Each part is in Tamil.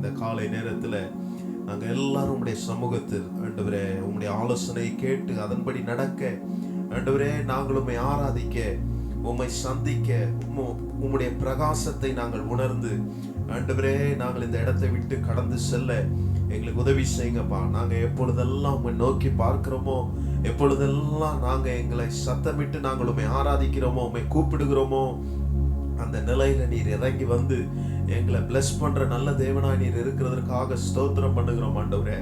இந்த காலை நேரத்துல நாங்க எல்லாரும் உம்முடைய சமூகத்தில் ஆண்டவரே உம்முடைய ஆலோசனை கேட்டு அதன்படி நடக்க ஆண்டவரே நாங்கள் உம்மை ஆராதிக்க, உம்மை சந்திக்க, உம்முடைய பிரகாசத்தை நாங்கள் உணர்ந்து ஆண்டவரே நாங்கள் இந்த இடத்தை விட்டு கடந்து செல்ல எங்களுக்கு உதவி செய்யுங்கப்பா. நாங்க எப்பொழுதெல்லாம் உம்மை நோக்கி பார்க்கிறோமோ, எப்பொழுதெல்லாம் நாங்க எங்களை சத்தமிட்டு நாங்கள் உம்மை ஆராதிக்கிறோமோ, உம்மை கூப்பிடுகிறோமோ, அந்த நிலையில நீர் இறங்கி வந்து எங்களை பிளஸ் பண்ற நல்ல தேவனாய் நீர் இருக்கிறதற்காக ஸ்தோத்திரம் பண்ணுகிறோம் ஆண்டவரே.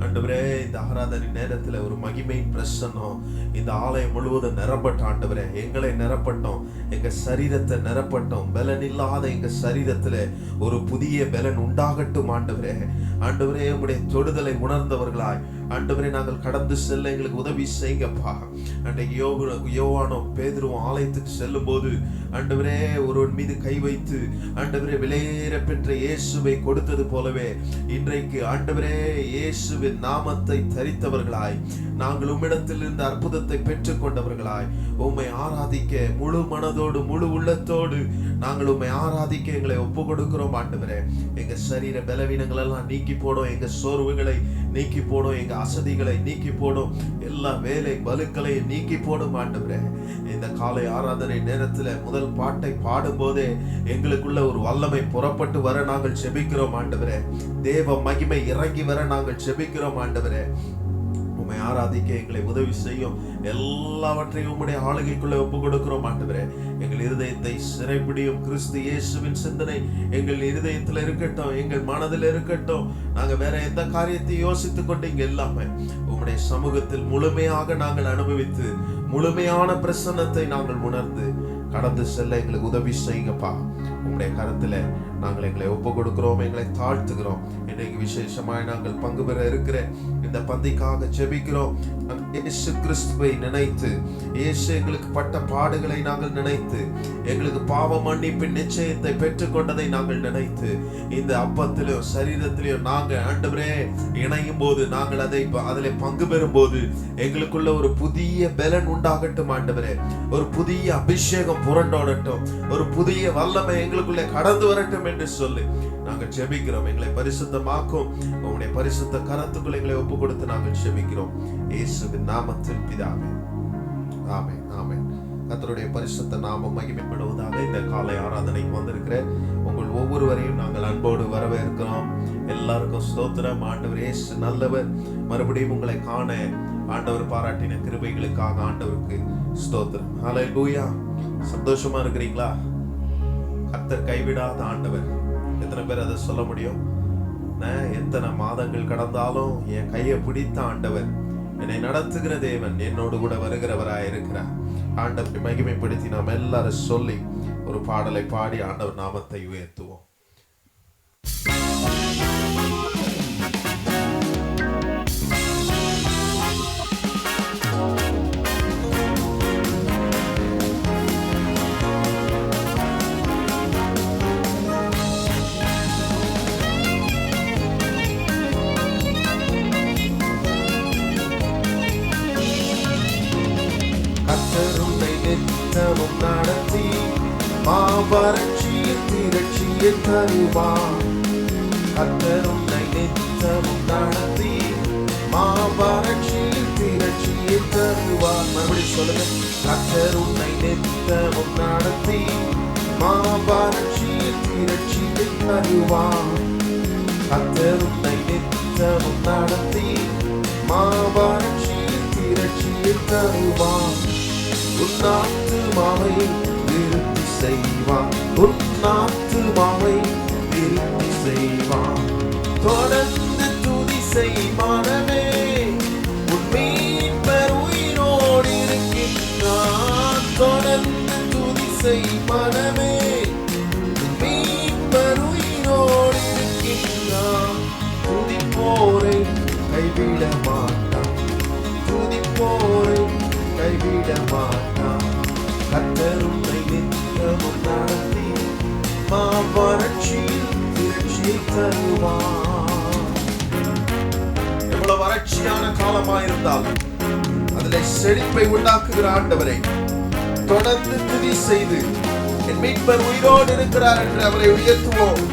ஆண்டவரே, இந்த ஆராதனை நேரத்துல ஒரு மகிமை பிரசன்னம் இந்த ஆலயம் முழுவதும் நிரப்பட்டோம் ஆண்டவரே. எங்களை நிரப்பட்டோம், எங்க சரீரத்தை நிரப்பட்டோம். பலன் இல்லாத எங்க சரீரத்துல ஒரு புதிய பலன் உண்டாகட்டும் ஆண்டவரே. ஆண்டவரே, உங்களுடைய தொடுதலை உணர்ந்தவர்களாய் ஆண்டவரே நாங்கள் கடந்து செல்ல எங்களுக்கு உதவி செய்யுங்கப்பா. அன்றைக்கு யோவானோ பேதுருவும் ஆலயத்துக்கு செல்லும் போது ஆண்டவரே ஒருவன் மீது கை வைத்து ஆண்டவரே விலையேற பெற்ற இயேசுவை கொடுத்தது போலவே இன்றைக்கு ஆண்டவரே இயேசுவின் நாமத்தை தரித்தவர்களாய் நாங்கள் உம்மிடத்தில் இருந்த அற்புதத்தை பெற்றுக் கொண்டவர்களாய் உம்மை ஆராதிக்க முழு மனதோடு முழு உள்ளத்தோடு நாங்கள் உம்மை ஆராதிக்க எங்களை ஒப்பு கொடுக்கிறோம் ஆண்டவரே. எங்க சரீர பலவீனங்கள் எல்லாம் நீக்கி போடும், எங்க சோர்வுகளை நீக்கி போடும், எங்க அசதிகளை நீக்கி போடும், எல்லா வேலை பலுக்களை நீக்கி போடும் ஆண்டவரே. இந்த காலை ஆராதனை நேரத்துல முதல் பாட்டை பாடும் போதே எங்களுக்குள்ள ஒரு வல்லமை புறப்பட்டு வர நாங்கள் செபிக்கிறோம் ஆண்டவரே. தேவ மகிமை இறங்கி வர நாங்கள் செபிக்கிறோம் ஆண்டவரே. உம்மை ஆராதிக்க எங்களை உதவி செய்யும். எல்லாவற்றையும் உம்முடைய ஆளுகைக்குள்ள ஒப்பு கொடுக்கிறோம் ஆண்டவரே. எங்கள் இருதயத்தை சிறைப்பிடியும் கிறிஸ்து இயேசுவின் சிந்தனை எங்கள் இருதயத்தில் இருக்கட்டும், எங்கள் மனதில் இருக்கட்டும். நாங்க வேற எந்த காரியத்தை யோசித்துக் கொண்டு இங்க இல்லாம உம்முடைய சமூகத்தில் முழுமையாக நாங்கள் அனுபவித்து முழுமையான பிரசன்னத்தை நாங்கள் உணர்ந்து கடந்து செல்ல எங்களுக்கு உதவி செய்யுங்கப்பா. உம்முடைய கரத்துல நாங்கள் எங்களை ஒப்பு கொடுக்கிறோம், எங்களை தாழ்த்துகிறோம். இன்றைக்கு விசேஷமாய் நாங்கள் பங்கு பெற இருக்கிற இந்த பந்திக்காக ஜெபிக்கிறோம். இயேசு கிறிஸ்துவை நினைத்து, இயேசு எங்களுக்கு பட்ட பாடுகளை நாங்கள் நினைத்து, எங்களுக்கு பாவ மன்னிப்பின் நிச்சயத்தை பெற்றுக்கொண்டதை நாங்கள் நினைத்து, இந்த அப்பத்திலும் சரீரத்திலும் நாங்க ஆண்டவரே இணையும் போது நாங்கள் அதிலே பங்கு பெறும் போது எங்களுக்குள்ள ஒரு புதிய பலன் உண்டாகட்டும் ஆண்டவரே. ஒரு புதிய அபிஷேகம் புரண்டோடட்டும், ஒரு புதிய வல்லமை எங்களுக்குள்ளே கடந்து வரட்டும் என்று சொல்லி நாங்கள் ஜெபிக்கிறோம். எங்களை பரிசுத்தமாக்கும் உங்களுடைய பரிசுத்த கரத்துக்குள்ள எங்களை ஒப்பு கொடுத்து நாங்கள் ஜெபிக்கிறோம் இயேசுவின் நாமத்தில் பிதாவே, ஆமென், ஆமென். கர்த்தருடைய பரிசுத்த நாமம் மகிமைப்படுவதாக. இந்த காலை ஆராதனைக்கு வந்திருக்கிற உங்கள் ஒவ்வொருவரையும் நாங்கள் அன்போடு வரவேற்கிறோம். எல்லாருக்கும் ஸ்தோத்திரம். ஆண்டவர் இயேசு நல்லவர். மறுபடியும் உங்களை காண ஆண்டவர் பாராட்டின கிருபைகளுக்காக ஆண்டவருக்கு ஸ்தோத்திரம். ஹல்லேலூயா. சந்தோஷமா இருக்கிறீங்களா? கர்த்தர் கைவிடாத ஆண்டவர். எத்தனை பேர் அதை சொல்ல முடியும்? எத்தனை மாதங்கள் கடந்தாலும் என் கையை பிடித்த ஆண்டவர், என்னை நடத்துகிற தேவன், என்னோடு கூட வருகிறவராய் இருக்கிறார். ஆண்டவரை மகிமைப்படுத்தி நாம் எல்லாரும் சொல்லி ஒரு பாடலை பாடி ஆண்டவர் நாமத்தை உயர்த்துவோம். நடத்தி மாவறட்சியை திரட்சியை தருவார். கர்த்தர் உன்னை நித்தமும் நடத்தி மாவறட்சியை திரட்சியை தருவார். மறுபடியும் சொல்லுங்க. கர்த்தர் உன்னை நித்தமும் நடத்தி மாவறட்சியை திரட்சியை தருவார். கர்த்தர் உன்னை நித்தமும் நடத்தி மாவறட்சியை திரட்சியை தருவார். உன்னாத்துமாவை விருத்தி செய்வான், உன்னாத்துமாவை விருத்தி செய்வான். தொடர்ந்து துதி செய் மனமே, உன் மீட்பர் உயிரோடு இருக்கின்றான். தொடர்ந்து துதி செய் மனமே, உன் மீட்பர் உயிரோடு இருக்கின்றான். துதிப்போரை கைவிட மாட்டான், துதிப்போரை கைவிட மாட்டான். கர்த்தர் உன்னை நித்தமும் நடத்தி மாவறட்சியில் திரட்சியை தருவான். எவ்வளவு வறட்சியான காலமாயிருந்தாலும் அதிலே செழிப்பை உண்டாக்குகிற ஆண்டவரை தொடர்ந்து துதி செய்து என் மீட்பர் உயிரோடு இருக்கிறார் என்று அவரை உயர்த்துவோம்.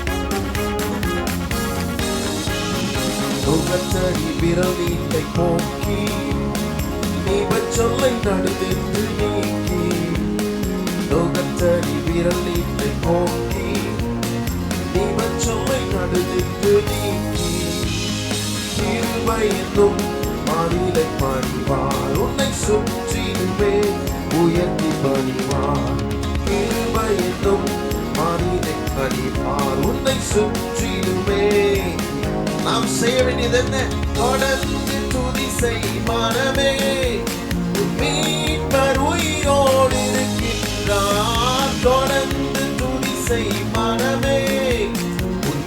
நுகத்தடி விரல் நீட்டை போக்கி நீபச்சொல்லை நடுநின்று நீக்கி நுகத்தடி விரல் நீட்டை போக்கி நீபச்சொல்லை நடுநின்று நீக்கி கிருபை என்னும் மாறிலை பணிவார் உன்னை சுற்றிலுமே உயர்த்தி பணிவார் கிருபை என்னும் மாறிலை பணிவார் உன்னை சுற்றிலுமே. நாம் செய்ய வேண்டியது என்ன? தொடர்ந்து துதி செய் மனமே, மீட்பர் உயிரோடு இருக்கின்றார். தொடர்ந்து துதி செய் மனமே,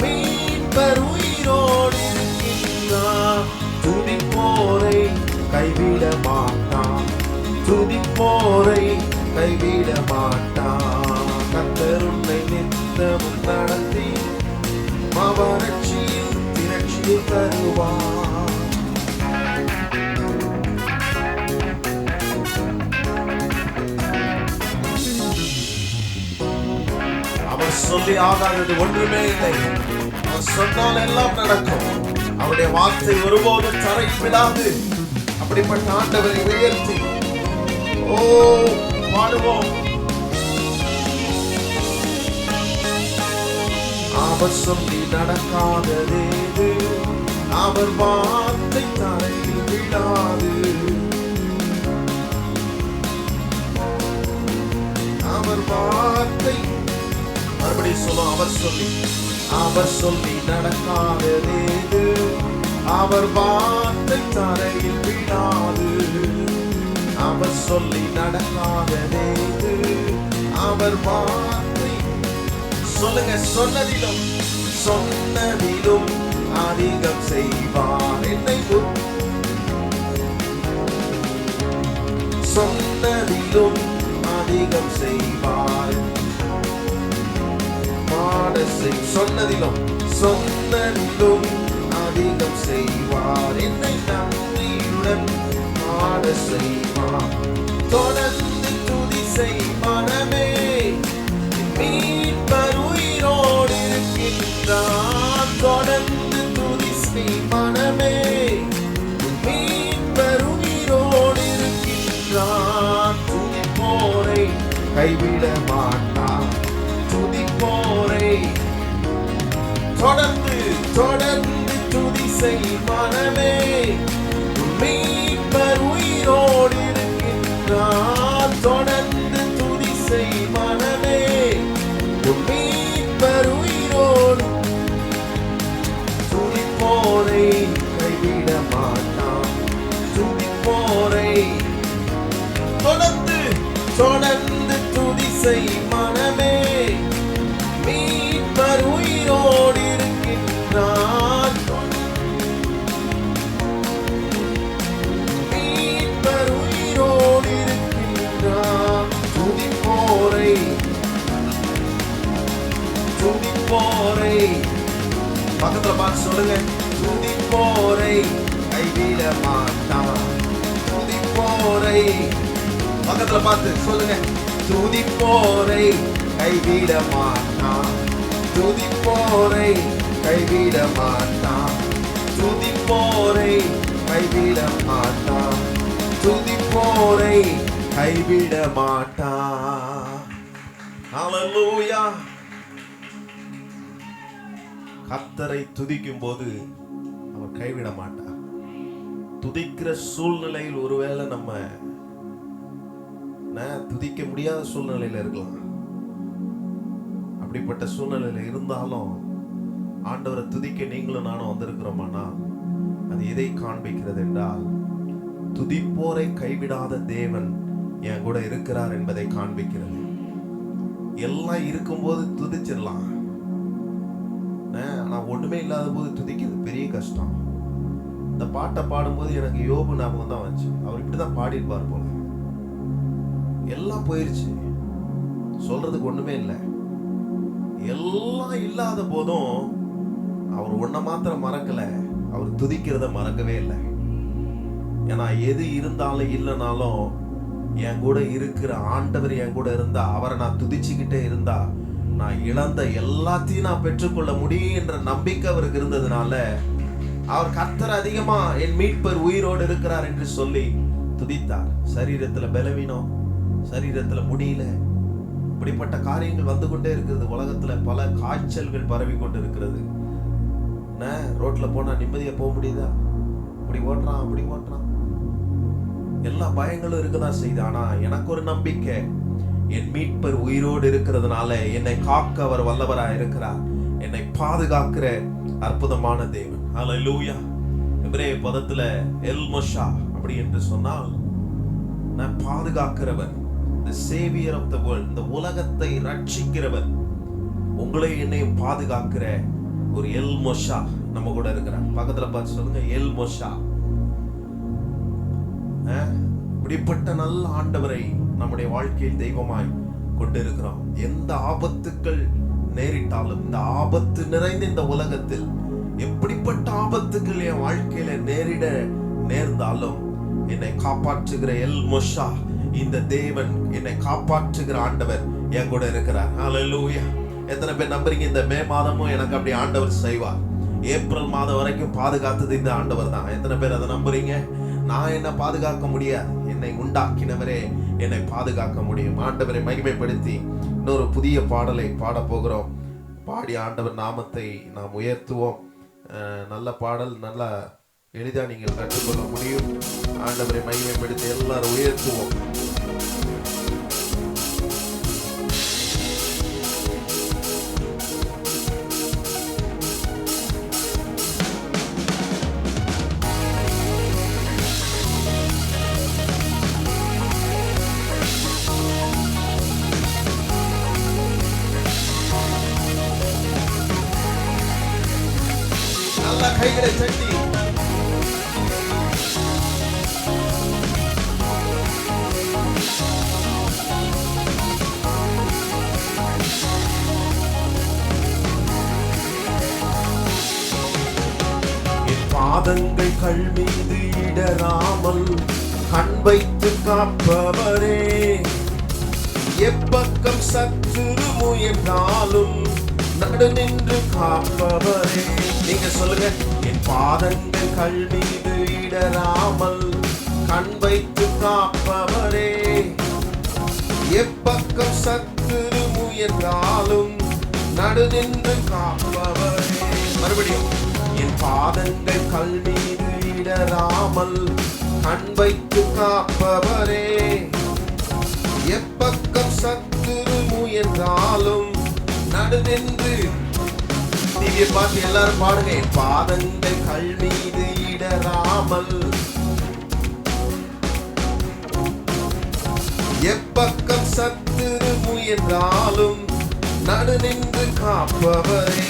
மீட்பர் உயிரோடு இருக்கின்றார். துதிப்போரை கைவிட மாட்டான், துதிப்போரை கைவிட மாட்டான். கர்த்தர் உன்னை நித்தமும் நடத்தி மாவரட்சியில் திரட்சியை தருவார். அவர் சொல்லி ஆகாதது ஒன்றுமே இல்லை. அவர் சொன்னால் எல்லாம் நடக்கும். அவருடைய வார்த்தை ஒருபோதும் தரையில் விடாது. அப்படிப்பட்ட ஆண்டவரை உயர்த்தி பாடுவோம். அவர் சொல்லி நடக்காததேது, அவர் வார்த்தை தரையில் விடாது. அவர் வார்த்தை மறுபடியும் சொல்லும். அவர் சொல்லி நடக்காததேது, அவர் வார்த்தை தரையில் விடாது. அவர் சொல்லி நடக்காததேது, அவர் வார்த்தை சொல்லுங்க. சொன்னதிலும் அதிகம் செய்வார். என்னை சொன்னதிலும் அதிகம் செய்வார். சொன்னதிலும் அதிகம் செய்வார். என்னை நன்றியுடன் பாட செய்வார். தொடர்ந்து துதி செய் மனமே, மீட்பர் உயிரோடு இருக்கின்றார். தொடர்ந்து துதி செய் மனமே, மீட்பர் உயிரோடு இருக்கின்றார். துதிப்போரை கைவிட மாட்டார். துதிப்போரை தொடர்ந்து துதி செய் மனமே, மீட்பர் உயிரோடு இருக்கின்றார். தொடர்ந்து துதி செய் மனமே, மீட்பர் உயிரோடு. துதிப்போரை கைவிட மாட்டான். துதிப்போரை தொடர்ந்து துதி செய் மனமே, மீட்பர் உயிரோடு இருக்கின்றார். மீட்பர் உயிரோடு இருக்கின்றார். துதிப்போரை பக்கத்துல பார்த்து சொல்லுங்க. துதிப்போரை கைவிட மாட்டான். துதிப்போரை பக்கத்துல பார்த்து சொல்லுங்க. துதிப்போரை கைவிட மாட்டான். துதிப்போரை கைவிட மாட்டான். துதிப்போரை கைவிட மாட்டான். துதிப்போரை கைவிட மாட்டான். ஹல்லேலூயா. கர்த்தரை துதிக்கும் போது அவர் கைவிட மாட்டார். துதிக்கிற சூழ்நிலையில் ஒருவேளை நம்ம துதிக்க முடியாத சூழ்நிலையில இருக்கலாம். அப்படிப்பட்ட சூழ்நிலையில இருந்தாலும் ஆண்டவரை துதிக்க நீங்களும் நானும் வந்திருக்கிறோமானா அது எதை காண்பிக்கிறது என்றால், துதிப்போரை கைவிடாத தேவன் என் கூட இருக்கிறார் என்பதை காண்பிக்கிறது. எல்லாம் இருக்கும்போது துதிச்சிடலாம், ஆனா ஒண்ணுமே இல்லாத போது துதிக்கிறது பெரிய கஷ்டம். இந்த பாட்டை பாடும்போது எனக்கு யோபு ஞாபகம் தான் வந்துச்சு. அவர் இப்படிதான் பாடியிருப்பார் போல. எல்லாம் போயிருச்சு, சொல்றதுக்கு ஒண்ணுமே இல்லை. எல்லாம் இல்லாத போதும் அவர் ஒன்ன மாத்திரம் மறக்கல, அவர் துதிக்கிறத மறக்கவே இல்லை. ஏன்னா எது இருந்தாலும் இல்லைனாலும் என் கூட இருக்கிற ஆண்டவர் என் கூட இருந்தா, அவரை நான் துதிச்சுக்கிட்டே இருந்தா, நான் இழந்த எல்லாத்தையும் நான் பெற்றுக்கொள்ள முடியும் என்ற நம்பிக்கை அவருக்கு இருந்ததுனால அவர் கர்த்தர் அதிகமா என் மீட்பர் உயிரோடு இருக்கிறார் என்று சொல்லி துதித்தார். சரீரத்துல பலவீனம், சரீரத்துல முடியல, இப்படிப்பட்ட காரியங்கள் வந்து கொண்டே இருக்கிறது. உலகத்துல பல காய்ச்சல்கள் பரவி கொண்டு இருக்கிறது. ரோட்ல போனா நிம்மதியா போக முடியுதா? இப்படி ஓட்டுறான், அப்படி ஓட்டுறான், எல்லா பயங்களும் இருக்குதான் செய்யுது. ஆனா எனக்கு ஒரு நம்பிக்கை, என் மீட்பர் உயிரோடு இருக்கிறதுனால என்னை காக்க அவர் வல்லவராய் இருக்கிறார். என்னை பாதுகாக்கிற அற்புதமான தேவன். ஹல்லேலூயா. எபிரேய பதத்துல எல் மோஷா அப்படி என்று சொன்னால் நான் பாதுகாக்கிறவர், the savior of the world, இந்த உலகத்தை ரட்சிக்கிறவர், உங்களை என்னையும் பாதுகாக்கிற ஒரு எல் மோஷா நம்ம கூட இருக்கிறார். பக்கத்துல பார்த்து சொல்லுங்க, எல் மோஷா. இப்படிப்பட்ட நல்ல ஆண்டவரை நம்முடைய வாழ்க்கையில் தெய்வமாய் கொண்டு இருக்கிறோம். எந்த ஆபத்துக்கள் நேரிட்டாலும், இந்த ஆபத்து நிறைந்த இந்த உலகத்தில் எப்படிப்பட்ட ஆபத்துக்கள் என் வாழ்க்கையில நேர்ந்தாலும் என்னை காப்பாற்றுகிற எல் மோஷா, இந்த தேவன், என்னை காப்பாற்றுகிற ஆண்டவர் என் கூட இருக்கிறார். ஹல்லேலூயா. எத்தனை பேர் நம்புறீங்க இந்த மே மாதமும் எனக்கு அப்படி ஆண்டவர் செய்வார்? ஏப்ரல் மாதம் வரைக்கும் பாதுகாத்தது இந்த ஆண்டவர் தான். எத்தனை பேர் அதை நம்புறீங்க? நான் என்ன பாதுகாக்க முடியாது, என்னை உண்டாக்கினவரே என்னை பாதுகாக்க முடியும். ஆண்டவரை மகிமைப்படுத்தி இன்னொரு புதிய பாடலை பாட போகிறோம். பாடி ஆண்டவர் நாமத்தை நாம் உயர்த்துவோம். நல்ல பாடல், நல்லா எளிதா நீங்கள் கற்றுக்கொள்ள முடியும். ஆண்டவரை மகிமைப்படுத்தி எல்லாரும் உயர்த்துவோம். கைகளை தட்டி என் பாதங்கள் கல் மீது இடராமல் கண் வைத்து காப்பவரே, எப்பக்கம் சத்துரு முயன்றாலும் நடு நின்று காப்பவரே. நீங்க சொல்லுங்க, என் பாதங்கள் கல் மீது இடராமல் கண் வைத்து காப்பவரே, எப்பக்கம் சத்துரு முயன்றாலும் நடு நின்று காப்பவரே. மறுபடியும், என் பாதங்கள் கல் மீது இடராமல் கண் வைத்து காப்பவரே, எப்பக்கம் சத்துரு முயன்றாலும் நடு நின்று. டிவியை பார்த்து எல்லாரும் பாடுங்க, என் பாதங்கள் கல் மீது இடராமல் எப்பக்கம் சத்துரு முயன்றாலும் நடு நின்று காப்பவரே.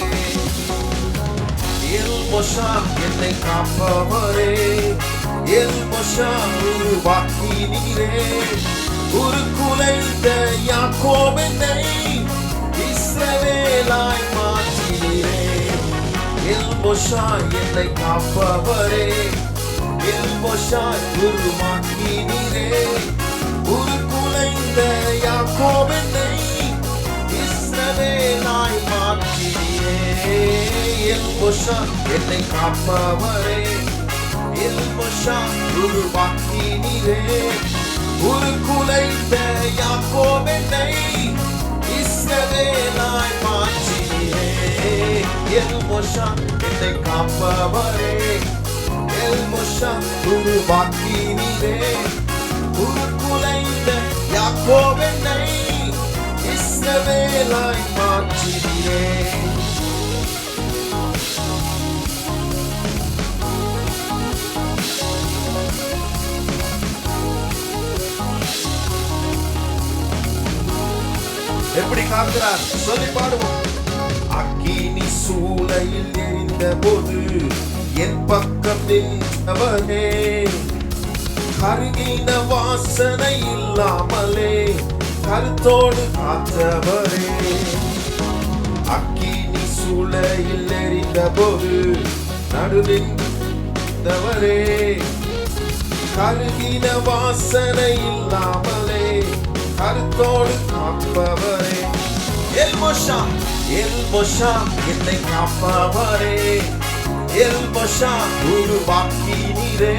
எல் மோஷா என்னை காப்பவரே, எல் மோஷா உருவாக்கினீரே, உருக்குலைந்த யாக்கோபு என்னை இஸ்ரவேலாய் மாற்றினீரே. எல் மோஷா என்னை காப்பவரே, எல் மோஷா உருவாக்கினீரே, உருக்குலைந்த யாக்கோபு என்னை இஸ்ரவேலாய் மாற்றினீரே. எல் மோஷா என்னை காப்பவரே, எல் மோஷா உருவாக்கினீரே, உருக்குலைந்த யாக்கோபு என்னை இஸ்ரவேலாய் மாற்றினீரே. எல் மோஷா என்னை காப்பவரே, எல் மோஷா உருவாக்கினீரே, உருக்குலைந்த யாக்கோபு என்னை இஸ்ரவேலாய் மாற்றினீரே. எப்படி காக்கிறார் சொல்லி பாடுவோம். அக்கினி சூளையில் எரிந்த போது என் பக்கம் நின்றவரே, கருகின வாசனை இல்லாமலே கருத்தோடு காத்தவரே. அக்கினி சூளையில் எரிந்த போது நடுநின்றவரே, கருகின வாசனை இல்லாமலே கருத்தோடு காப்பவரே. எல் மோஷா, எல் மோஷா என்னை காப்பவரே, எல் மோஷா எல்மோஷா உருவாக்கினீரே,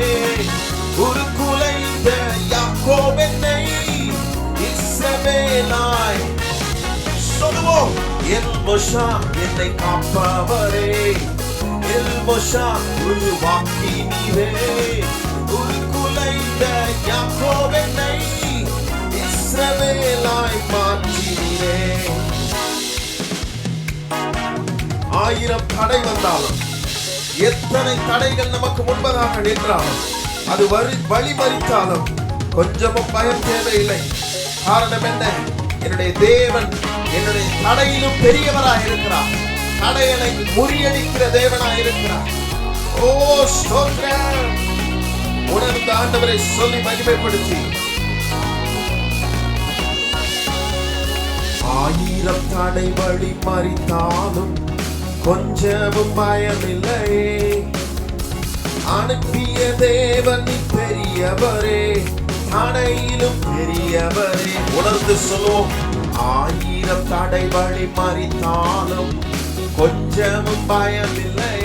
உருக்குலைந்த யாக்கோபு என்னை இஸ்ரவேலாய். சொல்லுவோம், எல்மோஷா என்னை காப்பவரே, எல்மோஷா உருவாக்கினீரே, உருக்குலைந்த யாக்கோபு என்னை இஸ்ரவேலாய் மாற்றினீரே. ஆயிரம் தடை வந்தாலும், எத்தனை தடைகள் நமக்கு முன்பதாக நின்றாலும், அது வழி மறித்தாலும் கொஞ்சமும் பயம் தேவையில்லை. காரணம் என்ன? என்னுடைய தேவன் என்னுடைய தடையிலும் பெரியவராய் இருக்கிறார். தடைகளை முறியடிக்கிற தேவனாய் இருக்கிறார். ஓ ஸ்தோத்திரம்! உணர்ந்த ஆண்டவரை சொல்லி மகிமைப்படுத்தி, ஆயிரம் தடை வழி மறித்தாலும் கொஞ்சமும் பயமில்லை. அனுப்பிய தேவன் பெரியவரே, தடையிலும் பெரியவரே. உணர்ந்து சொல்லுவோம், ஆயிரம் தடை வழி மறித்தாலும் கொஞ்சமும் பயமில்லை.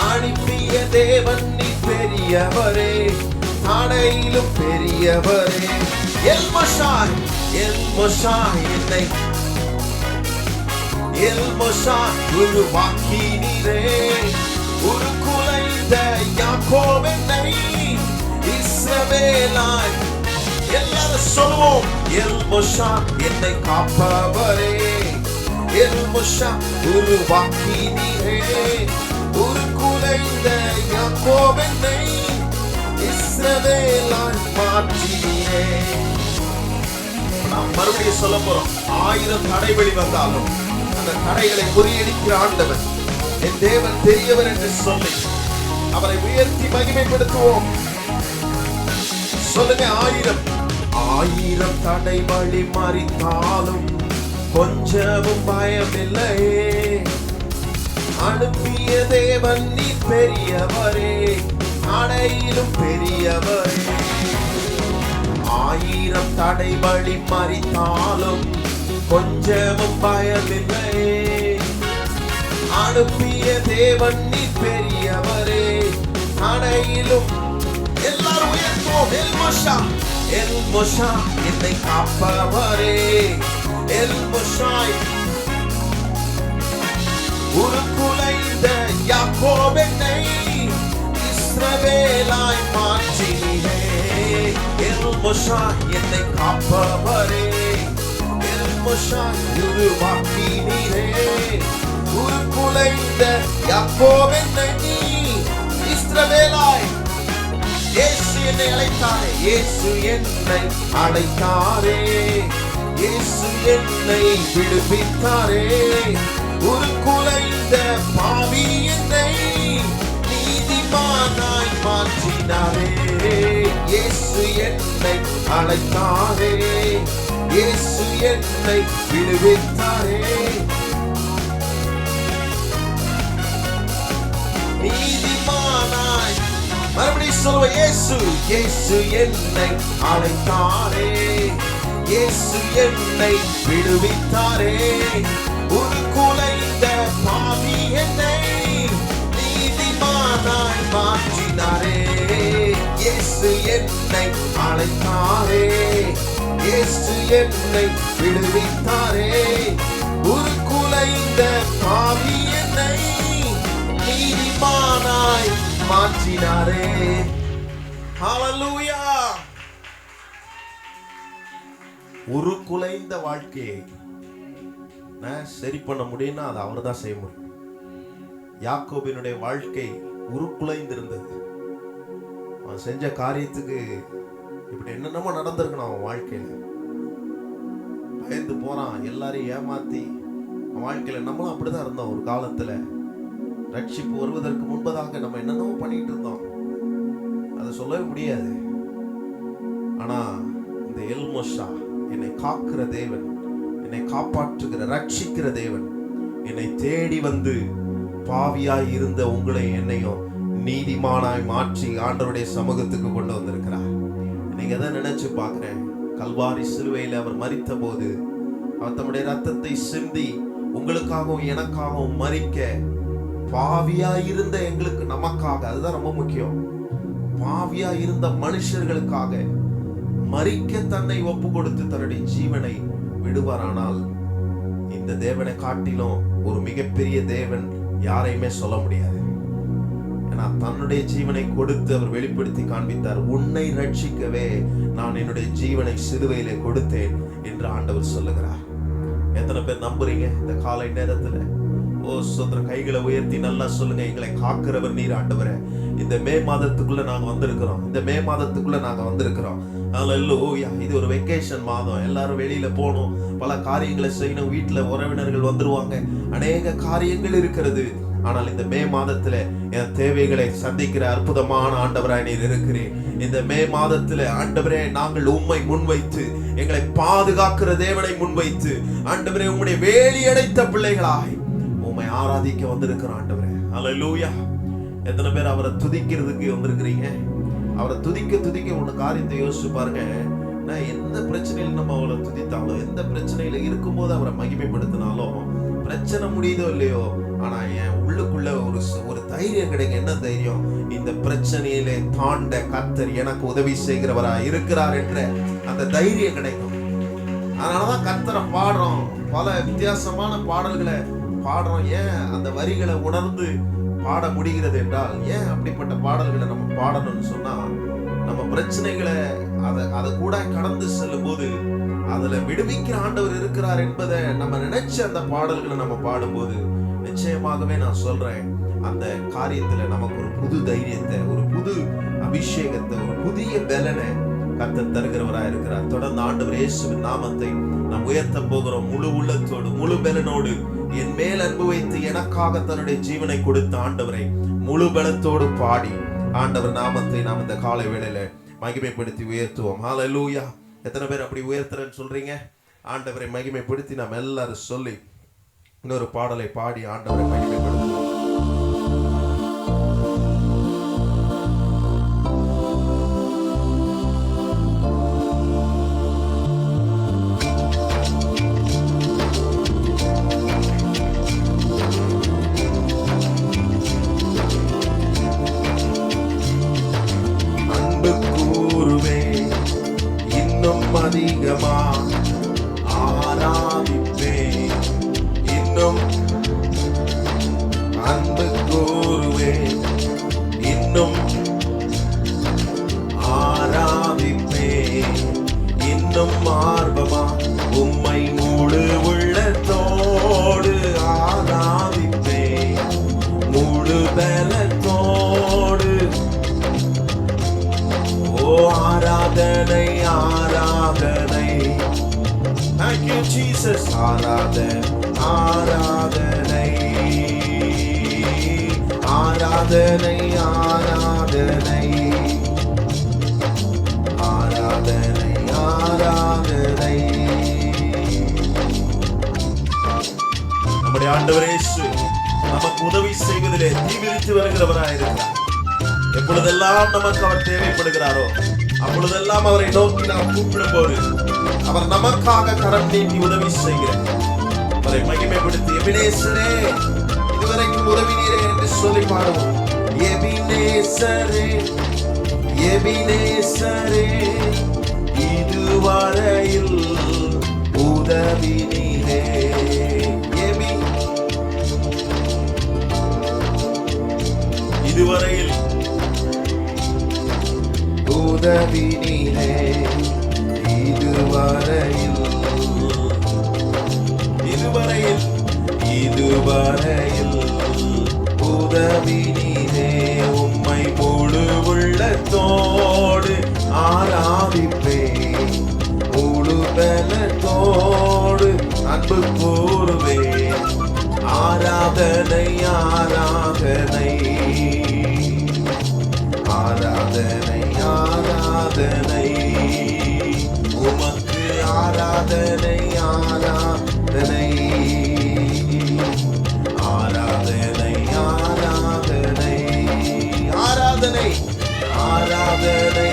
அனுப்பிய தேவன் பெரியவரே, தடையிலும் பெரியவரே. எல்மோஷாய், எல்மோஷாய் என்னை, எல்மோஷாய் உருவாக்கினீரே, உருக்குலைந்த யாக்கோபு என்னை இஸ்ரவேலாய். எல்லாரும் சொல்லுவோம், எல்மோஷா என்னை காப்பவரே, எல்மோஷா உருவாக்கினீரே, உருக்குலைந்த யாக்கோபு என்னை இஸ்ரவேலாய் மாற்றினீரே. நாம் மறுபடியும் சொல்ல போறோம், ஆயிரம் தடைவெளி வந்தாலும் அந்த தடைகளை முறியடிக்கிற ஆண்டவர் என் தேவன் பெரியவர் என்று சொல்லி அவரை உயர்த்தி மகிமைப்படுத்துவோம். சொல்லுங்க, ஆயிரம் ஆயிரம் தடை வழி மறித்தாலும் கொஞ்சமும் பயமில்லை. அனுப்பிய தேவன் நீ பெரியவரே, தடையிலும் பெரியவரே. ஆயிரம் தடை வழி மறித்தாலும் கொஞ்சமும் பயமில்லை. அனுப்பிய தேவன் நீ பெரியவரே, தடையிலும். எல்லாரும் உயர்த்துவோம், எல்மோஷா, எல்மோஷா என்னை காப்பவரே, எல்மோஷாய் உருக்குலைந்த யாக்கோபு என்னை இஸ்ரவேலாய் மாற்றினீரே. எல்மோஷா என்னை காப்பவரே, எல்மோஷா உருவாக்கினீரே, உருக்குலைந்த யாக்கோபு என்னை இஸ்ரவேலாய். இயேசு என்னை அழைத்தாரே, இயேசு என்னை அழைத்தாரே, இயேசு என்னை விடுவித்தாரே, உருக்குலைந்த பாவி என்னை நீதிமானாய் மாற்றினாரே. இயேசு என்னை அழைத்தாரே, இயேசு என்னை விடுவித்தாரே, நீதிமானாய். மறுபடியும் சொல்லுவோம், இயேசு, இயேசு என்னை அழைத்தாரே, இயேசு என்னை விடுவித்தாரே, உருக்குலைந்த பாவி என்னை நீதிமானாய் மாற்றினாரே. இயேசு என்னை அழைத்தாரே, இயேசு என்னை விடுவித்தாரே, உருக்குலைந்த பாவி என்னை நீதிமானாய் மாற்றினாரே. ஹல்லேலூயா! உருக்குலைந்த வாழ்க்கையை சரி பண்ண முடியும்னா அது அவர் தான் செய்ய முடியும். யாக்கோபினுடைய வாழ்க்கை உருக்குலைந்திருந்தது. அவன் செஞ்ச காரியத்துக்கு இப்படி என்னென்னமோ நடந்திருக்கணும். அவன் வாழ்க்கையில பயந்து போறான், எல்லாரையும் ஏமாத்தி. அவன் வாழ்க்கையில நம்மளும் அப்படிதான் இருந்தோம். ஒரு காலத்துல ரட்சிப்பு வருவதற்கு முன்பதாக நம்ம என்னென்னமோ பண்ணிட்டு இருந்தோம், அதை சொல்லவே முடியாது. ஆனா இந்த எல்மோஷா என்னை காக்கிற தேவன், என்னை காப்பாற்றுகிற ரட்சிக்கிற தேவன், என்னை தேடி வந்து பாவியாய் இருந்த உங்களை என்னையும் நீதிமானாய் மாற்றி ஆண்டவருடைய சமூகத்துக்கு கொண்டு வந்திருக்கிறார். நீங்க எதை நினைச்சு பார்க்கிறேன், கல்வாரி சிலுவையில் அவர் மரித்த போது அவர் தம்முடைய ரத்தத்தை சிந்தி உங்களுக்காகவும் எனக்காகவும் மரிக்க பாவியா இருந்த எங்களுக்கு, நமக்காக, அதுதான் ரொம்ப முக்கியம். பாவியா இருந்த மனுஷர்களுக்காக மரிக்க தன்னை ஒப்பு கொடுத்து தன்னுடைய ஜீவனை விடுவாரானால், இந்த தேவனை காட்டிலும் ஒரு மிகப்பெரிய தேவன் யாரையுமே சொல்ல முடியாது. ஏன்னா தன்னுடைய ஜீவனை கொடுத்து அவர் வெளிப்படுத்தி காண்பித்தார். உன்னை ரட்சிக்கவே நான் என்னுடைய ஜீவனை சிலுவையிலே கொடுத்தேன் என்று ஆண்டவர் சொல்லுகிறார். எத்தனை பேர் நம்புறீங்க இந்த காலை நேரத்துல? ஓ சோதர, கைகளை உயர்த்தி நல்லா சொல்லுங்க, எங்களை காக்கிறவர் நீர் ஆண்டவரே. இந்த மே மாதத்துக்குள்ள நாங்க வந்திருக்கிறோம். இந்த மே மாதத்துக்குள்ள நாங்க வந்திருக்கிறோம். அல்லேலூயா. இது ஒரு வெக்கேஷன் மாதம். எல்லாரும் வெளியில போகணும், பல காரியங்களை செய்யணும், வீட்டுல உறவினர்கள் வந்துருவாங்க, அநேக காரியங்கள் இருக்கிறது. ஆனால் இந்த மே மாதத்துல என் தேவைகளை சந்திக்கிற அற்புதமான ஆண்டவராய் நீர் இருக்கிறேன். இந்த மே மாதத்துல ஆண்டவரே, நாங்கள் உம்மை முன்வைத்து, எங்களை பாதுகாக்கிற தேவனை முன்வைத்து, ஆண்டவரே உம்முடைய வேலி அடைத்த பிள்ளைகளாய் உம்மை ஆராதிக்க வந்திருக்கிறோம் ஆண்டவரே. அல்லேலூயா. எத்தனை பேர் அவரை துதிக்கிறதுக்கு வந்திருக்கிறீங்க? அவரை துதிக்க துதிக்க ஒண்ணு காரியத்தை யோசிச்சு பாருங்க. நான் எந்த பிரச்சனையில நம்ம அவரை துதித்தாலும், எந்த பிரச்சனையில இருக்கும்போது அவரை மகிமைப்படுத்தினாலும், பிரச்சனை முடியுதோ இல்லையோ, ஆனா என் உள்ளுக்குள்ள ஒரு தைரியம் கிடைக்கும். என்ன தைரியம்? இந்த பிரச்சனையிலே தாண்ட கர்த்தர் எனக்கு உதவி செய்கிறவரா இருக்கிறார் என்ற அந்த தைரியம் கிடைக்கும். அதனாலதான் கர்த்தரை பாடுறோம், பல வித்தியாசமான பாடல்களை பாடுறோம். ஏன் அந்த வரிகளை உணர்ந்து பாட முடிகிறது என்றால், ஏன் அப்படிப்பட்ட பாடல்களை நம்ம பாடணும்னு சொன்னா, நம்ம பிரச்சனைகளை அதை கூட கடந்து செல்லும் போது அதுல விடுவிக்கிற ஆண்டவர் இருக்கிறார் என்பதை நம்ம நினைச்சு அந்த பாடல்களை நம்ம பாடும்போது, நிச்சயமாகவே நான் சொல்றேன், அந்த காரியத்துல நமக்கு ஒரு புது தைரியத்தை, ஒரு புது அபிஷேகத்தை, ஒரு புதிய பலனை கர்த்தர் தருகிறவரா இருக்கிறார். தொடர்ந்து ஆண்டவர் இயேசுவின் நாமத்தை நாம் உயர்த்த போகிறோம். முழு உள்ளத்தோடு, முழு பலனோடு, என் மேல் அன்பு வைத்து எனக்காக தன்னுடைய ஜீவனை கொடுத்த ஆண்டவரை முழு பலத்தோடு பாடி ஆண்டவர் நாமத்தை நாம் இந்த காலை வேளையில மகிமைப்படுத்தி உயர்த்துவோம். ஹல்லேலூயா. எத்தனை பேர் அப்படி உயர்த்துறேன்னு சொல்றீங்க? ஆண்டவரை மகிமைப்படுத்தி நாம் எல்லாரும் சொல்லி இன்னொரு பாடலை பாடி ஆண்டவரை மகிமைப்படுத்துவோம். அதிகமா ஆராதிப்பே, இன்னும் அன்பு கூறுவே, இன்னும் ஆராதிப்பே, இன்னும் ஆர்வமா உம்மை முழு உள்ளத்தோடு ஆராதிப்பே, முழு பலத்தோடு. ஓ ஆராதனை ஆராதனை. Thank you Jesus. ஆராதனை ஆராதனை ஆராதனை ஆராதனை ஆராதனை ஆராதனை. நம்முடைய ஆண்டவர் இயேசு நமக்கு உதவி செய்வதிலே தீவிரித்து வருகிறவராயிருக்கிறார். எப்பொழுதெல்லாம் நமக்கு அவர் தேவைப்படுகிறாரோ அப்பொழுதெல்லாம் அவரை நோக்கி நாம் கூப்பிடும் போது அவர் நமக்காக கரம் நீட்டி உதவி செய்கிறார். அவரை மகிமைப்படுத்தி எபினேசரே, இதுவரைக்கும் உதவினீரே என்று சொல்லி பாடுவோம். எபினேசரே, எபினேசரே, இதுவரையில் உதவினீரே. இதுவரையில் உதவினீரே, இதுவரையில் இதுவரையில் இதுவரையில் உதவினீரே. உம்மை முழு உள்ளத்தோடு ஆராதிப்பே, முழு பலத்தோடு அன்பு கூறுவே. ஆராதனை ஆராதனை ஆராதனை ஆராதனை உமக்கு ஆராதனை ஆராதனை ஆராதனை ஆராதனை ஆராதனை ஆராதனை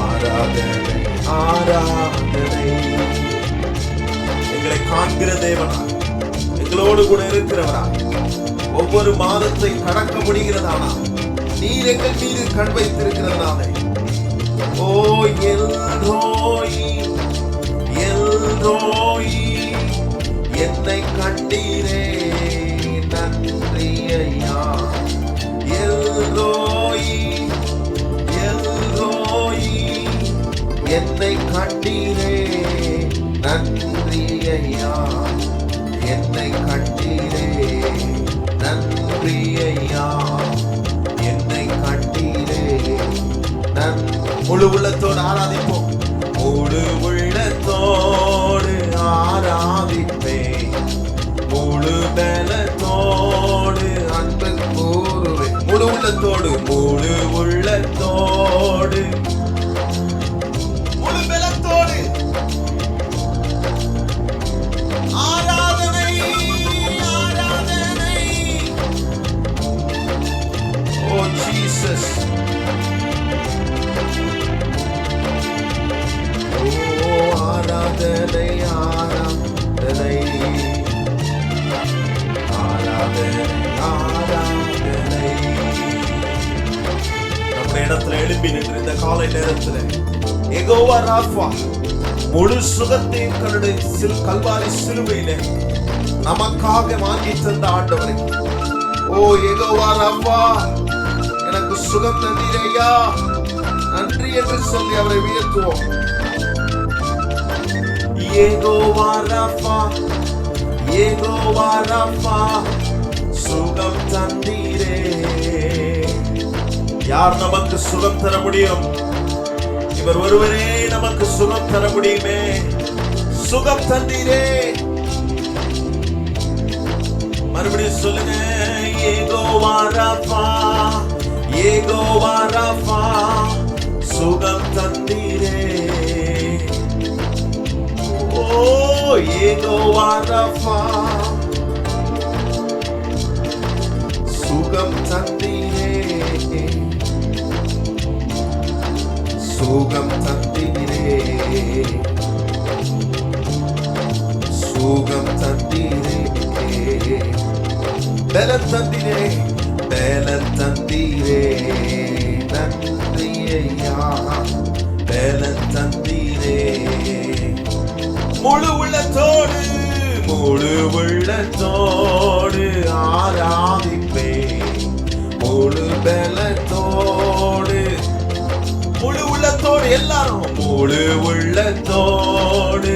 ஆராதனை ஆராதனை. எங்களை காண்கிற தேவனா, எங்களோடு கூட இருக்கிறவரா, ஒவ்வொரு மாதத்தை கடக்க முடிகிறதானா நீர் எங்கள் மீது கண் வைத்திருக்கிறதுனாலே, ஓ எல்ரோயி எல்ரோயி என்னை கண்டீரே நன்றி ஐயா. எல்ரோயி எல்ரோயி என்னை கண்டீரே நன்றி ஐயா. என்னை கண்டீரே நன்றி ஐயா. என்னை கண்டீரே முழு உள்ளத்தோடு ஆராதிப்போம். முழு உள்ளத்தோடு ஆராதிப்பேன், முழு பலத்தோடு அன்பு கூறுவேன். முழு உள்ளத்தோடு முழு உள்ளத்தோடு முழு பலத்தோடு ஆராதனை ஆராதனை. ஓ ஜீசஸ், ஆராதனை ஆராதனை ஆராதனை ஆராதனை. நம்ம இடத்துல எழுப்பி நின்று இந்த காலை நேரத்துல யெகோவா ராஃபா முழு சுகத்தையும் கல்வாரி சிலுவையிலே நமக்காக வாங்கி தந்த ஆண்டவரே, ஓ யெகோவா ராஃபா எனக்கு சுகம் தந்தீரையா, நன்றி என்று சொல்லி அவரை உயர்த்துவோம். யெகோவா ராஃபா யெகோவா ராஃபா சுகம் தந்தீரே. யார் நமக்கு சுகம் தர முடியும்? இவர் ஒருவரே நமக்கு சுகம் தர முடியுமே. சுகம் தந்தீரே. மறுபடியும் சொல்லுங்க, யெகோவா ராஃபா யெகோவா ராஃபா சுகம் தந்தீரே. ஓ யெகோவா ராஃபா சுகம் தந்தீரே. சுகம் தந்தீரே. சுகம் தந்தீரே. பலம் தந்தீரே. பலம் தந்தீரே. நன்றி ஐயா. பலம் தந்தீரே. முழு உள்ளத்தோடு முழு உள்ளத்தோடு ஆராதிப்பேன், முழு பலத்தோடு முழு உள்ளத்தோடு எல்லாரும் முழு உள்ளத்தோடு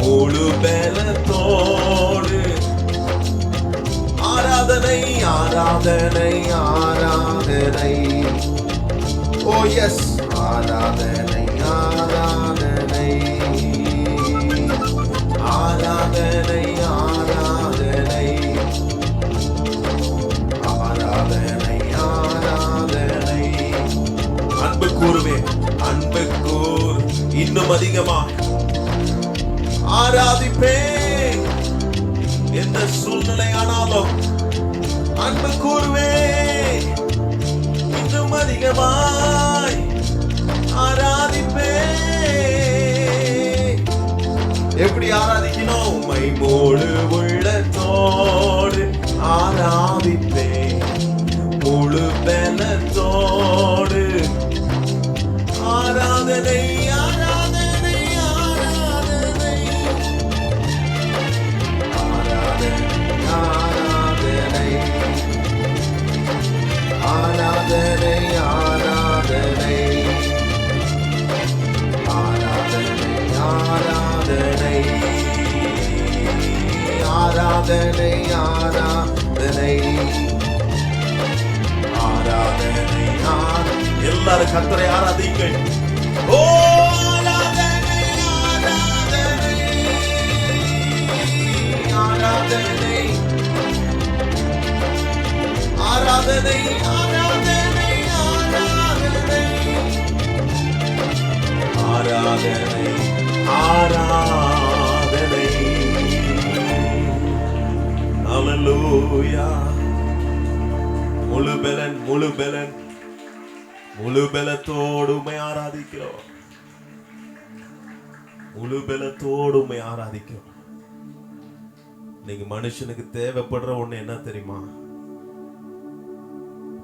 முழு பலத்தோடு ஆராதனை ஆராதனை ஆராதனை. ஓ எஸ், ஆராதனை ஆராதனை ஆராதனை ஆராதனை ஆராதனை ஆராதனை. அன்பு கூறுவே, அன்பு கூர் இன்னும் அதிகமாக ஆராதிப்பேன். எந்த சூழ்நிலை ஆனாலும் அன்பு கூறுவே, இன்னும் அதிகமாய் ஆராதிப்பேன். எப்படி ஆராதிக்கணும்? உம்மை முழு உள்ளத்தோடு ஆராதிப்பேன், முழு பலத்தோடு ஆராதனை ஆராதனை ஆராதனை ஆராதனை ஆராதனை ஆராதனை ஆராதனை ஆராதனை ஆராதனை ஆராதனை ஆராதனை ஆராதனை. எல்லாரும் கர்த்தரை ஆராதிங்கள். ஓ ஆராதனை ஆராதனை ஆராதனை ஆராதனை ஆராதனை ஆராதனை ஆராதனை. ஹல்லேலூயா. முழு பலன் முழு பலன் முழு பலத்தோடு உம்மை ஆராதிக்கிறோம், முழு பலத்தோடு உம்மை ஆராதிக்கிறோம். இன்னைக்கு மனுஷனுக்கு தேவைப்படுற ஒண்ணு என்ன தெரியுமா?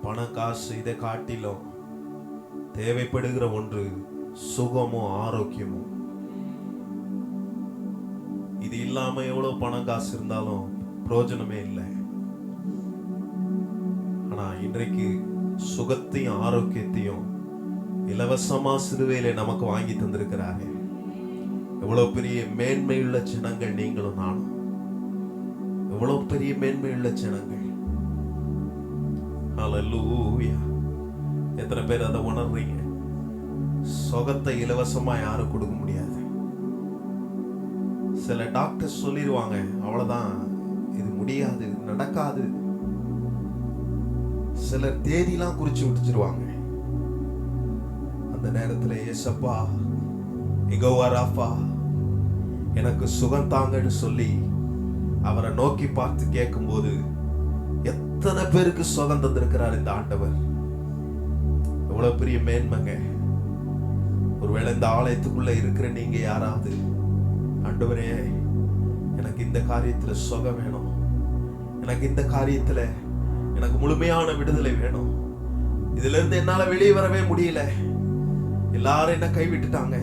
பணம் காசு இதை காட்டிலும் தேவைப்படுகிற ஒன்று சுகமும் ஆரோக்கியமும். இது இல்லாம எவ்வளவு பணம் காசு இருந்தாலும் பிரயோஜனமே இல்லை. ஆனா இன்றைக்கு சுகத்தையும் ஆரோக்கியத்தையும் இலவசமா சிலுவையிலே நமக்கு வாங்கி தந்திருக்கிறாரே. எவ்வளவு பெரிய மேன்மையுள்ள ஜனங்கள் நீங்களும் நானும். எவ்வளவு பெரிய மேன்மையுள்ள ஜனங்கள். ஹல்லேலூயா. எத்தனை பேர் அதை உணர்றீங்க? சுகத்தை இலவசமா யாரும் கொடுக்க முடியாது. சில டாக்டர் சொல்லிடுவாங்க, அவ்வளவுதான், இது முடியாது, நடக்காது. சிலர் தேதிலாம் குறிச்சு விட்டுச்சிருவாங்க. அந்த நேரத்தில் ஏசப்பா, யெகோவா ராஃபா, எனக்கு சுகம் தாங்கன்னு சொல்லி அவரை நோக்கி பார்த்து கேட்கும்போது எத்தனை பேருக்கு சுகம் தந்திருக்கிறார் இந்த ஆண்டவர். எவ்வளவு பெரிய மேன்மைங்க. ஒருவேளை இந்த ஆலயத்துக்குள்ள இருக்கிற நீங்க யாராவது, ஆண்டவரே எனக்கு இந்த காரியத்துல சுகம் வேணும், எனக்கு இந்த காரியத்துல எனக்கு முழுமையான விடுதலை வேணும், இதுல இருந்து என்னால வெளியே வரவே முடியல, எல்லாரும் என்ன கைவிட்டுட்டாங்க,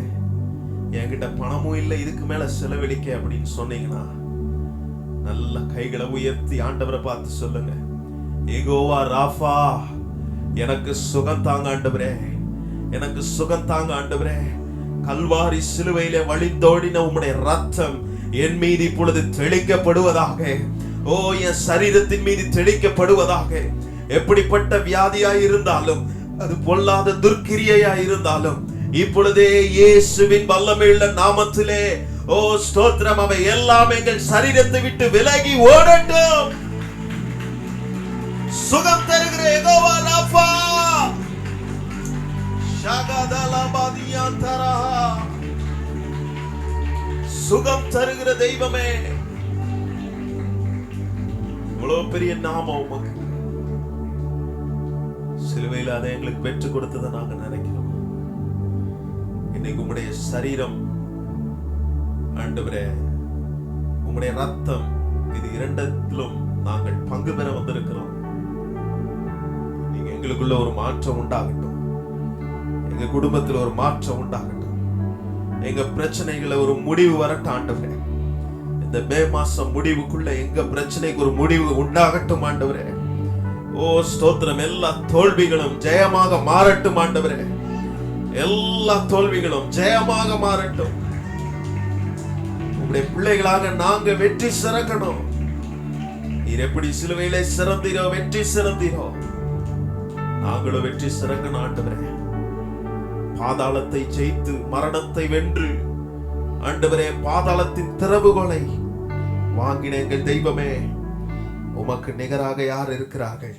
என்கிட்ட பணமும் இல்லை இதுக்கு மேல செலவழிக்க அப்படின்னு சொன்னீங்கன்னா நல்ல கைகளை உயர்த்தி ஆண்டவரை பார்த்து சொல்லுங்க, யெகோவா ராஃபா, எனக்கு சுகம் தாங்க ஆண்டவரே, எனக்கு சுகம் தாங்க ஆண்டவரே. கல்வாரி சிலுவையிலே வழிந்தோடின உம்முடைய ரத்தம் என் மீது இப்பொழுது தெளிக்கப்படுவதாக. ஓ, என் சரீரத்தின் மீது தெளிக்கப்படுவதாக. எப்படிப்பட்ட வியாதியாய் இருந்தாலும், அது பொல்லாத துர்க்கிரியையாய் இருந்தாலும், இப்பொழுதே இயேசுவின் வல்லமையுள்ள நாமத்திலே, ஓ ஸ்தோத்திரம், அவை எல்லாம் எங்கள் சரீரத்தை விட்டு விலகி ஓடட்டும். சுகம் தருகிற யெகோவா ராஃபா, சுகம் தருகிற தெய்வமே, இவ்வளவு பெரிய நாமம் உமக்கு. சிலுவையில் அதை எங்களுக்கு பெற்றுக் கொடுத்ததை நாங்க நினைக்கிறோம். இன்னைக்கு உங்களுடைய சரீரம் ஆண்டவரே, உங்களுடைய ரத்தம், இது இரண்டிலும் நாங்கள் பங்கு பெற வந்திருக்கிறோம். நீங்க எங்களுக்குள்ள ஒரு மாற்றம் உண்டாகட்டும், எங்க குடும்பத்தில் ஒரு மாற்றம் உண்டாகட்டும், எங்க பிரச்சனைகளை ஒரு முடிவு வரட்டும் ஆண்டவரே. இந்த மே மாசம் முடிவுக்குள்ள எங்க பிரச்சனைக்கு ஒரு முடிவு உண்டாகட்டும் ஆண்டவரே. ஓ ஸ்தோத்திரம், எல்லா தோல்விகளும் ஜெயமாக மாறட்டும் ஆண்டவரே. எல்லா தோல்விகளும் ஜெயமாக மாறட்டும். உங்களுடைய பிள்ளைகளாக நாங்க வெற்றி சிறக்கணும். நீர் எப்படி சிலுவையிலே சிறந்தீரோ, வெற்றி சிறந்தீரோ, நாங்களும் வெற்றி சிறக்கணும் ஆண்டவரே. பாதாளத்தை ஜெயித்து மரணத்தை வென்று ஆண்டவரே, பாதாளத்தின் திறவுகோலை வாங்கின எங்கள் தெய்வமே, உமக்கு நிகராக யார் இருக்கிறார்கள்?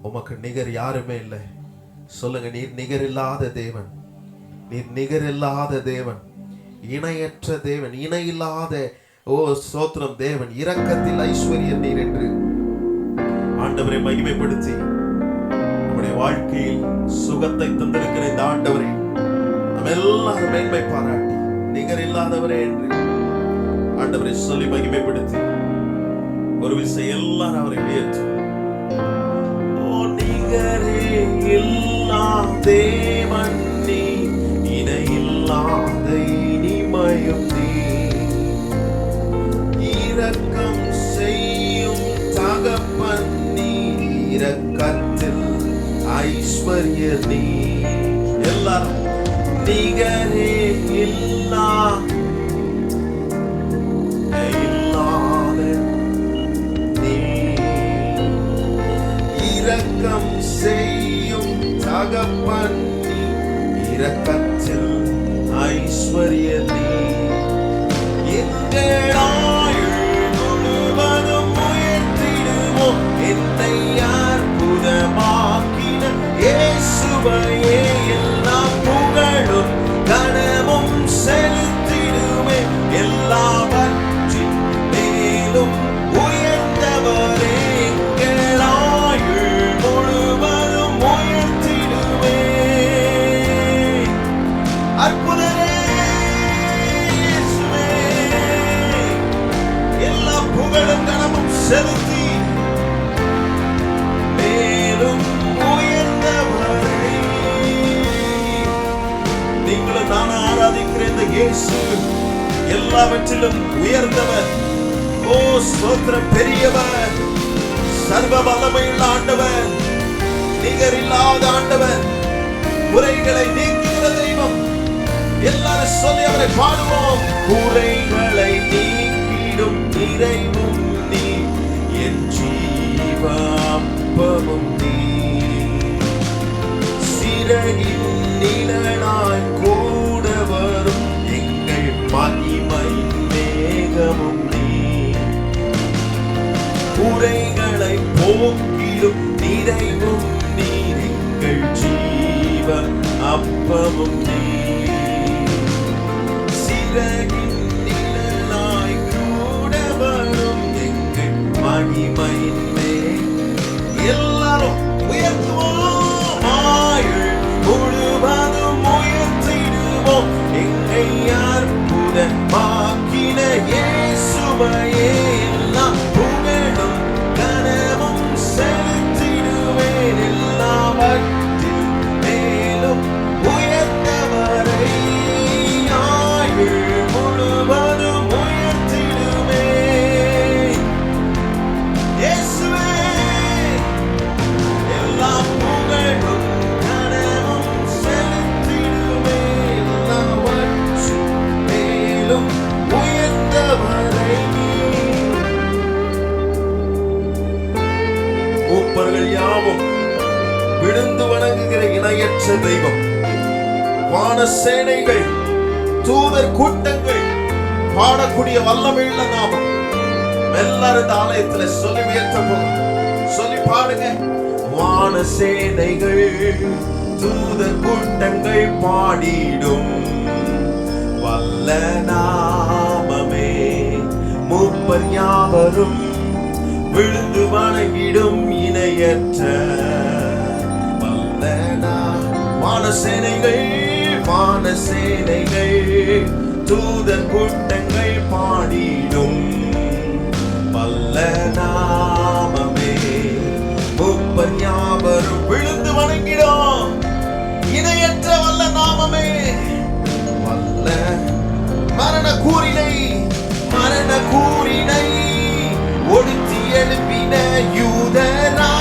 உமக்கு நிகர் யாருமே இல்லை. சொல்லுங்க, நீர் நிகர் இல்லாத தேவன், நீர் நிகர் இல்லாத தேவன், இணையற்ற தேவன், இணையில்லாத ஓ ஸ்தோத்திரம் தேவன், இரக்கத்தில் ஐஸ்வர்யர் நீர் என்று ஆண்டவரை மகிமைப்படுத்தி நம்முடைய வாழ்க்கையில் சுகத்தை தந்திருக்கிற இந்த ஆண்டவரை நம்ம எல்லாரும் மேன்மை பாராட்டி நிகர் இல்லாதவரே என்று ஆண்டவரை சொல்லி மகிமைப்படுத்தி ஒரு விசை எல்லாரும் அவரை உயர்த்து. ஓ நிகரே இல்லா தேவன் நீ, இணையில்லாத இனிமையும் நீ, இரக்கம் செய்யும் தகப்பன் நீ, இரக்கத்தில் ஐஸ்வர்யர் நீ. எல்லாரும் நிகரே இல்லா இல்லாத நீ, இரக்கம் செய்யும் தகப்பன் நீ, இரக்கத்தில் ஐஸ்வர்யர் நீ. எங்கள் ஆயுள் முழுவதும் உயர்த்திடுவோம் என்னை அற்புதமாக்கின இயேசுவையே, எல்லாம் புகழும் கனமும் செலுத்தி புகழும் கனமும் செலுத்தி மேலும் உயர்ந்தவரை நீங்களும் நான் ஆராதிக்கிற இந்த இயேசு எல்லாவற்றிலும் உயர்ந்தவர். ஓ ஸ்தோத்திரம், பெரியவர், சர்வ வல்லமையுள்ள ஆண்டவர், நிகரில்லாத ஆண்டவர், குறைகளை நீக்குகிற தெய்வம். எல்லாரும் சொல்லி அவரை பாடுவோம். குறைகளை நீக்கிடும் நிறைவும் நீ, என் ஜீவ அப்பமும் நீ, சிறகின் நிழலாய் கூட வரும் எங்கள் மகிமை மேகமும் நீ, குறைகளை போக்கிடும் நிறைவும் நீர் எங்கள் ஜீவ அப்பமும் நீ, சிறகின் நிழலாய் கூட வரும் எங்கள் மகிமை எல்லாரும் உயர்த்துவோம். ஆயுள் முழுவதும் உயர்த்திடுவோம் எங்களை அற்புதமாக்கின இயேசுவையே. எல்லாம் புகழும் கனமும் செலுத்திடுவேன் எல்லாவற்றில் மேலும் உயர்ந்தவரை. ஆயுள் முழுவதும் உயர்த்திடுவேன் இயேசுவே. எல்லாம் புகழும் கனமும் செலுத்திடுவேன் எல்லாவற்றில் மேலும் உயர்ந்தவரை. மூப்பர்கள் யாவும் விழுந்து வணங்குகிற இணையற்ற தெய்வம், வான சேனைகள் தூதர் கூட்டங்கள் பாடக்கூடிய வல்லமையுள்ள நாமம். எல்லாரும் இந்த ஆலயத்துல சொல்லி உயர்த்த போகும். சொல்லி பாடுங்க. வான சேனைகள் தூதர் கூட்டங்கள் பாடிடும் வல்ல நாமமே. மூப்பர் யாவரும் விழுந்து வணங்கிடும் இணையற்ற வல்ல வான சேனைகள், வான சேனைகள் தூதர் கூட்டங்கள் பாடிடும் வல்ல நாமமே. மூப்பர் யாவரும் விழுந்து வணங்கிடும் இணையற்ற வல்ல நாமமே. வல்ல மரண கூறினை, மரண கூறினை ஒடுத்தி எழுப்பின யூதராஜ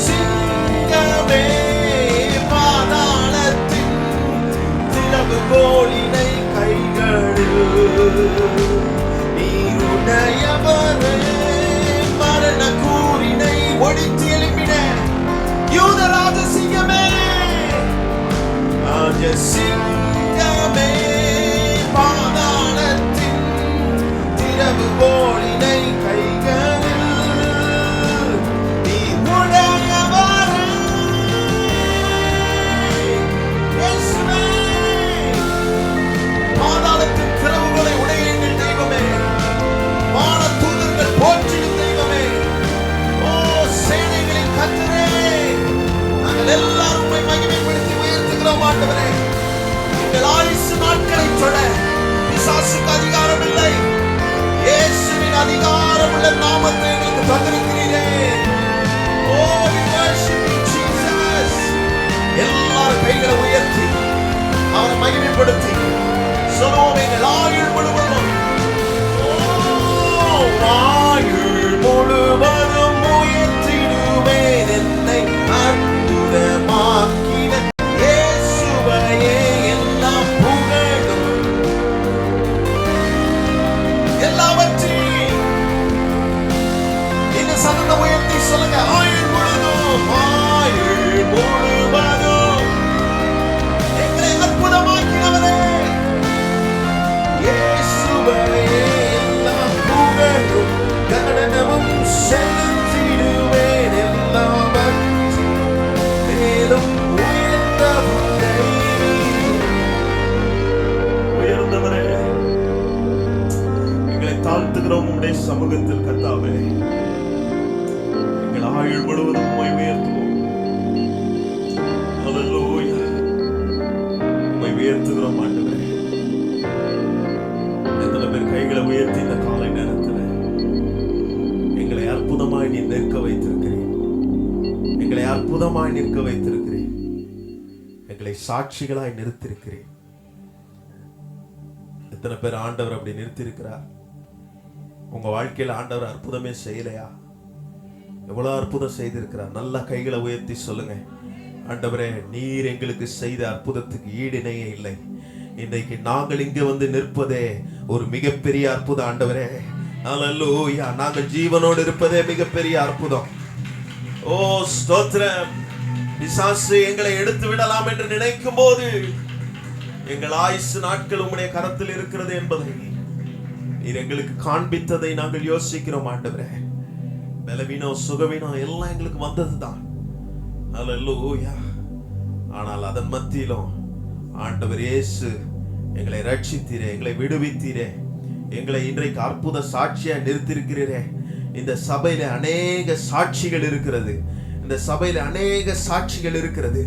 சிங்கமே. பாதாளத்தின் திறவுகோலினை கைகளில் நீருடையவரே. மரண கூறினை ஒடுத்தி எழுப்பின யூதராஜ சிங்கமே, ராஜ சிங்கமே. பாதாளத்தின் திறவுகோலினை கைகளில் நீருடையவரே. இயேசுவே, பாதாளத்தின் திறவுகளை உடைய எங்கள் தெய்வமே, வான தூதர்கள் போற்றிடும் தெய்வமே. ஓ சேனைகளின் கர்த்தரே, நாங்கள் எல்லாரும் உம்மை மகிமைப்படுத்தி உயர்த்துகிறோம் ஆண்டவரே. எங்கள் ஆயுசு நாட்களை தொட பிசாசுக்கு அதிகாரம் இல்லை. இயேசுவின் அதிகாரம் உள்ள நாமத்தை எங்களுக்கு தந்திருக்கிறீரே. ஓ we worship you Jesus. எல்லாரும் கைகளை உயர்த்தி அவரை மகிமைப்படுத்தி சொல்லுவோம். எங்கள் ஆயுள் முழுவதும், ஆயுள் முழுவதும் உயர்த்திடுவேன் என்னை அற்புதமாக்கின இயேசுவையே. எல்லாம் புகழும் எல்லாவற்றையும் இந்த சத்தத்தை உயர்த்தி சொல்லுங்க. ஆயுள் முழுவதும், ஆயுள் முழுவதும் எங்களை அற்புதமாக்கினவரே இயேசுவையே. எல்லாம் புகழும் கனமும் செலுத்திடுவேன் எல்லாவற்றிலும் மேலும் உயர்ந்தவரே. உயர்ந்தவரே, எங்களை தாழ்த்துகிறோம் உம்முடைய சமூகத்தில் கர்த்தாவே. எங்கள் ஆயுள் முழுவதும் உம்மை உயர்த்துவோம். ஹல்லேலூயா. உம்மை உயர்த்துகிறோம் ஆண்டவரே. எத்தனை பேருக்கு கைகளை உயர்த்தி இந்த காலை நேரத்தில் எங்களை அற்புதமாய் நீ நிற்க வைத்திருக்கிறீர். எங்களை அற்புதமாய் நிற்க வைத்திருக்கிறீர். எங்களை சாட்சிகளாய் நிறுத்திருக்கிறீர். எத்தனை பேர் ஆண்டவர் அப்படி நிறுத்திருக்கிறார்? உங்க வாழ்க்கையில் ஆண்டவர் அற்புதமே செய்யலையா? எவ்வளவு அற்புதம் செய்திருக்கிறார். நல்ல கைகளை உயர்த்தி சொல்லுங்க, ஆண்டவரே நீர் எங்களுக்கு செய்த அற்புதத்துக்கு ஈடிணையே இல்லை. இன்றைக்கு நாங்கள் இங்க வந்து நிற்பதே ஒரு மிகப்பெரிய அற்புதம் ஆண்டவரே. அல்லேலூயா. நாங்கள் ஜீவனோடு இருப்பதே மிகப்பெரிய அற்புதம். ஓ ஸ்தோத்திரம். பிசாசு எங்களை எடுத்து விடலாம் என்று நினைக்கும் போது எங்கள் ஆயுசு நாட்கள் உம்முடைய கரத்தில் இருக்கிறது என்பதை நீர் எங்களுக்கு காண்பித்ததை நாங்கள் யோசிக்கிறோம் ஆண்டவரே. பலவீனம் சுகவீனம் எல்லாம் எங்களுக்கு வந்ததுதான். அல்லேலூயா. ஆனால் அதன் மத்தியிலும் ஆண்டவர் இயேசு எங்களை ரட்சித்தீரே, எங்களை விடுவித்தீரே, எங்களை இன்றைக்கு அற்புத சாட்சியா நிறுத்திருக்கிறீரே. இந்த சபையில அநேக சாட்சிகள் இருக்கிறது. இந்த சபையில அநேக சாட்சிகள் இருக்கிறது.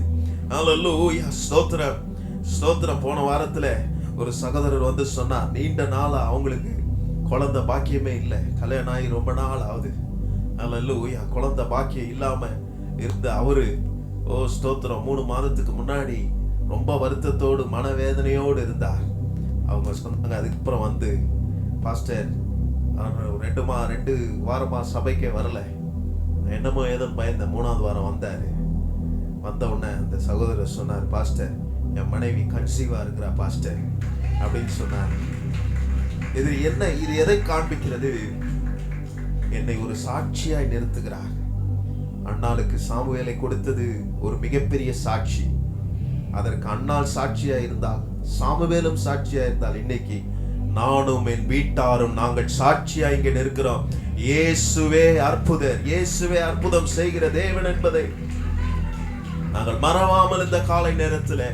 அல்லேலூயா. ஸ்தோத்திரம் ஸ்தோத்திரம். போன வாரத்துல ஒரு சகோதரர் வந்து சொன்னார், நீண்ட நாளா அவங்களுக்கு குழந்தை பாக்கியமே இல்லை, கல்யாணம் ஆகி ரொம்ப நாள் ஆகுது. அல்லேலூயா. குழந்தை பாக்கியம் இல்லாம இருந்த அவரு, ஓ ஸ்தோத்திரம், 3 மாதத்துக்கு முன்னாடி ரொம்ப வருத்தத்தோடு மனவேதனையோடு இருந்தார். அவங்க சொன்னாங்க, அதுக்கப்புறம் வந்து பாஸ்டர் 2 வாரமா சபைக்கே வரல, என்னமோ ஏதோ பயந்த 3வது வாரம் வந்தாரு. வந்த உடனே அந்த சகோதரர் சொன்னார், பாஸ்டர் என் மனைவி கன்சீவா இருக்கிறா பாஸ்டர் அப்படின்னு சொன்னார். இது என்ன? இது எதை காண்பிக்கிறது? என்னை ஒரு சாட்சியாய் நிறுத்துகிறார். அன்னாளுக்கு சாமுவேலை கொடுத்தது ஒரு மிகப்பெரிய சாட்சி. அதற்கு அன்னாள் சாட்சியா இருந்தால், சாமுவேலும் சாட்சியா இருந்தால், இன்னைக்கு நானும் என் வீட்டாரும் நாங்கள் சாட்சியா இங்க நிற்கிறோம். இயேசுவே அற்புதர், இயேசுவே அற்புதம் செய்கிற தேவன் என்பதை நாங்கள் மறவாமல் இந்த காலை நேரத்தில்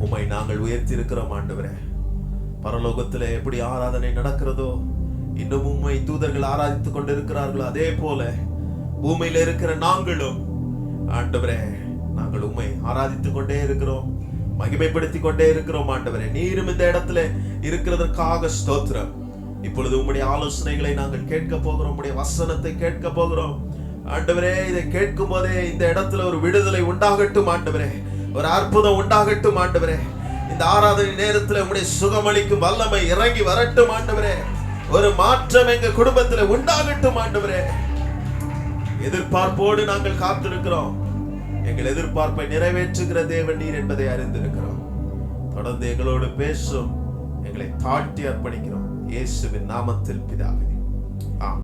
உம்மை நாங்கள் உயர்த்தி இருக்கிறோம் ஆண்டவரே. பரலோகத்தில் எப்படி ஆராதனை நடக்கிறதோ, இன்னும் உம்மை தூதர்கள் ஆராதித்துக் கொண்டிருக்கிறார்களோ, அதே போல பூமியில இருக்கிற நாங்களும் ஆண்டவரே நாங்கள் உம்மை ஆராதித்துக் கொண்டே இருக்கிறோம், மகிமைப்படுத்திக் கொண்டே இருக்கிறோம் ஆண்டவரே. நீரும் இந்த இடத்துல இருக்கிறதற்காக ஸ்தோத்திரம். இப்பொழுது உம்முடைய ஆலோசனைகளை நாங்கள் கேட்க போகிறோம், உம்முடைய வசனத்தை கேட்க போகிறோம் ஆண்டவரே. இதை கேட்கும் போதே இந்த இடத்துல ஒரு விடுதலை உண்டாகட்டும் ஆண்டவரே, ஒரு அற்புதம் உண்டாகட்டும் ஆண்டவரே. இந்த ஆராதனை நேரத்தில் உம்முடைய சுகமளிக்கும் வல்லமை இறங்கி வரட்டும் ஆண்டவரே. ஒரு மாற்றம் எங்க குடும்பத்தில் உண்டாகட்டும் ஆண்டவரே. எதிர்பார்ப்போடு நாங்கள் காத்திருக்கிறோம். எங்கள் எதிர்பார்ப்பை நிறைவேற்றுகிற தேவன் நீர் என்பதை அறிந்திருக்கிறோம். தொடர்ந்து எங்களோடு பேசும். எங்களை தாழ்த்தி அர்ப்பணிக்கிறோம் இயேசுவின் நாமத்தில் பிதாவே.